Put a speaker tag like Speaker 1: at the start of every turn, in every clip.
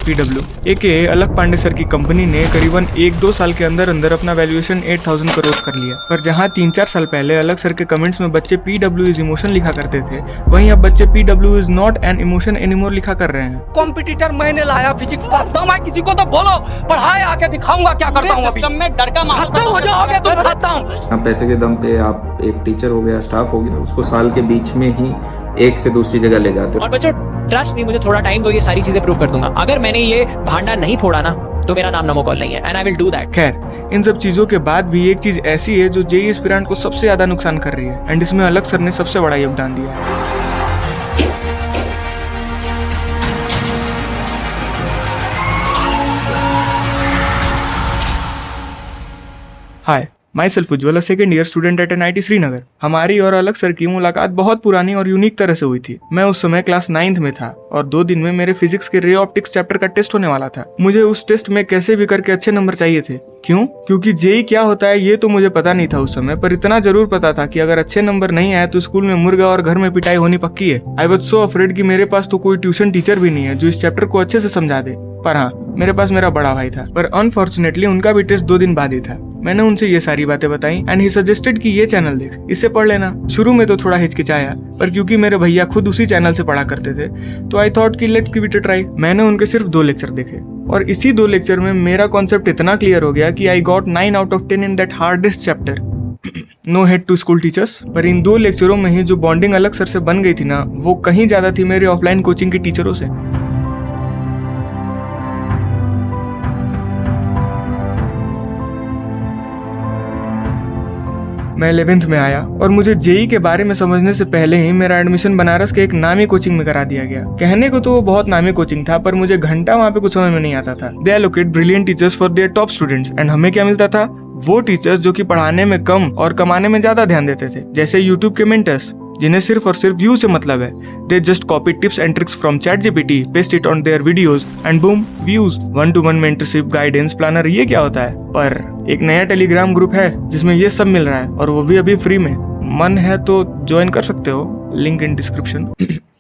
Speaker 1: PW एके अलग Pandey sir की company ने करीबन 1-2 साल के अंदर अंदर अपना वैल्यूएशन 8,000 करोड़ कर लिया। पर जहां 3-4 साल पहले अलग सर के कमेंट्स में बच्चे पीडब्ल्यू इज इमोशन लिखा करते थे, वहीं अब बच्चे PW is not an emotion anymore लिखा कर रहे हैं।
Speaker 2: कॉम्पिटिटर मैंने लाया फिजिक्स का, दम है किसी को तो बोलो, पढ़ाए आके दिखाऊंगा क्या करता हूँ। सिस्टम में डर का माहौल खत्म हो जाओगे तुम, खत्म।
Speaker 3: पैसे के दम पे आप एक टीचर हो गया, स्टाफ हो गया, उसको साल के बीच में ही एक से दूसरी जगह ले जाते हो।
Speaker 4: और बच्चों ट्रस्ट मी, मुझे थोड़ा टाइम दो, ये सारी चीजें प्रूव कर दूंगा। अगर मैंने ये भांडा नहीं फोड़ा ना तो मेरा नाम नमोकॉल नहीं है, and I will do that.
Speaker 1: खैर, इन सब चीजों के बाद भी एक चीज ऐसी है जो जेईई एस्पिरेंट को सबसे ज्यादा नुकसान कर रही है, एंड इसमें अलग सर ने सबसे बड़ा योगदान दिया है। Hi, myself Ujjwal, second year student at NIT Srinagar. हमारी और अलग सर की मुलाकात बहुत पुरानी और यूनिक तरह से हुई थी। मैं उस समय क्लास 9th में था और 2 दिन में मेरे फिजिक्स के रे ऑप्टिक्स चैप्टर का टेस्ट होने वाला था। मुझे उस टेस्ट में कैसे भी करके अच्छे नंबर चाहिए थे। क्यों? क्योंकि जेईई क्या होता है ये तो मुझे पता नहीं था उस समय, पर इतना जरूर पता था कि अगर अच्छे नंबर नहीं आए तो स्कूल में मुर्गा और घर में पिटाई होनी पक्की है। आई वॉज सो अफ्रेड कि मेरे पास तो कोई ट्यूशन टीचर भी नहीं है जो इस चैप्टर को अच्छे से समझा दे। पर हाँ, मेरे पास मेरा बड़ा भाई था, पर अनफॉर्चुनेटली उनका भी टेस्ट 2 दिन बाद ही था। मैंने उनसे ये सारी बातें बताई एंड ही सजेस्टेड कि ये चैनल देख, इससे पढ़ लेना। शुरू में तो थोड़ा हिचकिचाया, पर क्योंकि मेरे भैया खुद उसी चैनल से पढ़ा करते थे तो आई थॉट कि let's give it a try. मैंने उनके सिर्फ 2 लेक्चर देखे और इसी 2 लेक्चर में मेरा कॉन्सेप्ट इतना क्लियर हो गया कि I got 9 out of 10 in that hardest chapter. No head to school teachers, पर इन 2 लेक्चरों में ही जो बॉन्डिंग अलग सर से बन गई थी ना, वो कहीं ज्यादा थी मेरे ऑफलाइन कोचिंग के टीचरों से। मैं 11th में आया और मुझे जेईई के बारे में समझने से पहले ही मेरा एडमिशन बनारस के एक नामी कोचिंग में करा दिया गया। कहने को तो वो बहुत नामी कोचिंग था, पर मुझे घंटा वहाँ पे कुछ समझ में नहीं आता था। They allocate brilliant teachers for their top students, and हमें क्या मिलता था? वो टीचर्स जो कि पढ़ाने में कम और कमाने में ज्यादा ध्यान देते थे, जैसे यूट्यूब के मेंटर्स जिन्हें सिर्फ और सिर्फ व्यू से मतलब है। They just copy tips and tricks from ChatGPT, paste it on their videos and boom, views. 1-to-1 mentorship, guidance, planner, ये क्या होता है? पर एक नया टेलीग्राम ग्रुप है जिसमें ये सब मिल रहा है और वो भी अभी फ्री में। मन है तो ज्वाइन कर सकते हो, link in description.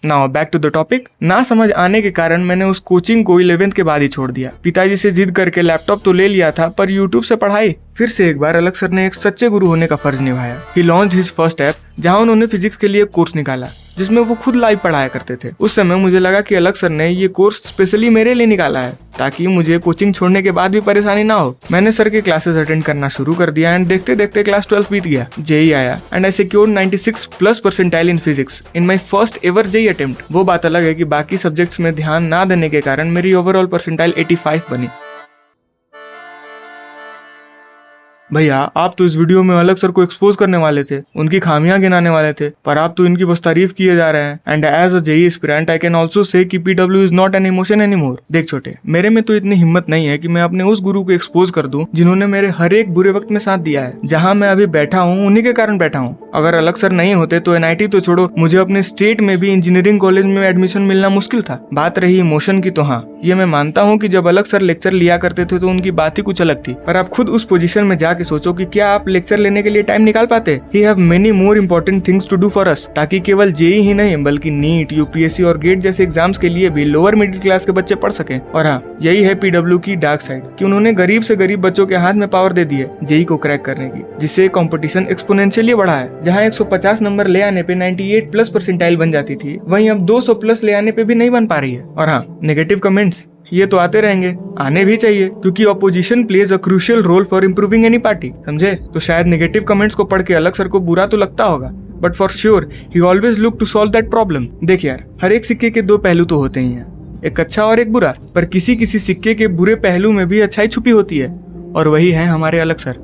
Speaker 1: Now back to the topic. ना समझ आने के कारण मैंने उस कोचिंग को 11th के बाद ही छोड़ दिया। पिताजी से जिद करके लैपटॉप तो ले लिया था, पर यूट्यूब से पढ़ाई। फिर से एक बार अलग सर ने एक सच्चे गुरु होने का फर्ज निभाया। ही लॉन्च्ड हिज फर्स्ट ऐप, जहां उन्होंने फिजिक्स के लिए कोर्स निकाला जिसमें वो खुद लाइव पढ़ाया करते थे। उस समय मुझे लगा कि अलग सर ने ये कोर्स स्पेशली मेरे लिए निकाला है ताकि मुझे कोचिंग छोड़ने के बाद भी परेशानी ना हो। मैंने सर के क्लासेस अटेंड करना शुरू कर दिया एंड देखते देखते क्लास 12 बीत गया। जेईई आया and I secured 96+ percentile in physics in my first ever JEE attempt. वो बात अलग है कि बाकी सब्जेक्ट्स में ध्यान ना देने के कारण मेरी ओवरऑल परसेंटाइल 85 बनी। भैया, आप तो इस वीडियो में अलग सर को एक्सपोज करने वाले थे, उनकी खामियां गिनाने वाले थे, पर आप तो इनकी बस तारीफ किए जा रहे हैं। And as a JEE aspirant I can also say कि PW is not an emotion anymore. देख छोटे, मेरे में तो इतनी हिम्मत नहीं है कि मैं अपने उस गुरु को एक्सपोज कर दूं जिन्होंने मेरे हर एक बुरे वक्त में साथ दिया है। जहां मैं अभी बैठा हूं उन्हीं के कारण बैठा हूं। अगर अलग सर नहीं होते तो NIT तो छोड़ो, मुझे अपने स्टेट में भी इंजीनियरिंग कॉलेज में एडमिशन मिलना मुश्किल था। बात रही इमोशन की, तो हाँ, ये मैं मानता हूँ कि जब अलग सर लेक्चर लिया करते थे तो उनकी बात ही कुछ अलग थी। पर आप खुद उस पोजीशन में जाके सोचो कि क्या आप लेक्चर लेने के लिए टाइम निकाल पाते? He have many more important things to do for us, ताकि केवल जेईई ही नहीं बल्कि नीट, यूपीएससी और गेट जैसे एग्जाम्स के लिए भी लोअर मिडिल क्लास के बच्चे पढ़ सकें। और हाँ, यही है पीडब्ल्यू की डार्क साइड कि उन्होंने गरीब से गरीब बच्चों के हाथ में पावर दे दी है जेईई को क्रैक करने की, जिससे कंपटीशन एक्सपोनेंशियली बढ़ा है। जहाँ 150 नंबर ले आने पे 98+ परसेंटाइल बन जाती थी, वहीं अब 200+ ले आने पे भी नहीं बन पा रही है। और हाँ, नेगेटिव कमेंट्स ये तो आते रहेंगे, आने भी चाहिए, क्योंकि opposition plays a crucial role for improving any party, समझे? तो शायद नेगेटिव कमेंट्स को पढ़ के अलग सर को बुरा तो लगता होगा, but for sure he always look to solve that problem. देख यार, हर एक सिक्के के 2 पहलू तो होते ही हैं, एक अच्छा और एक बुरा, पर किसी किसी सिक्के के बुरे पहलू में भी अच्छाई छुपी होती है, और वही है हमारे अलग सर।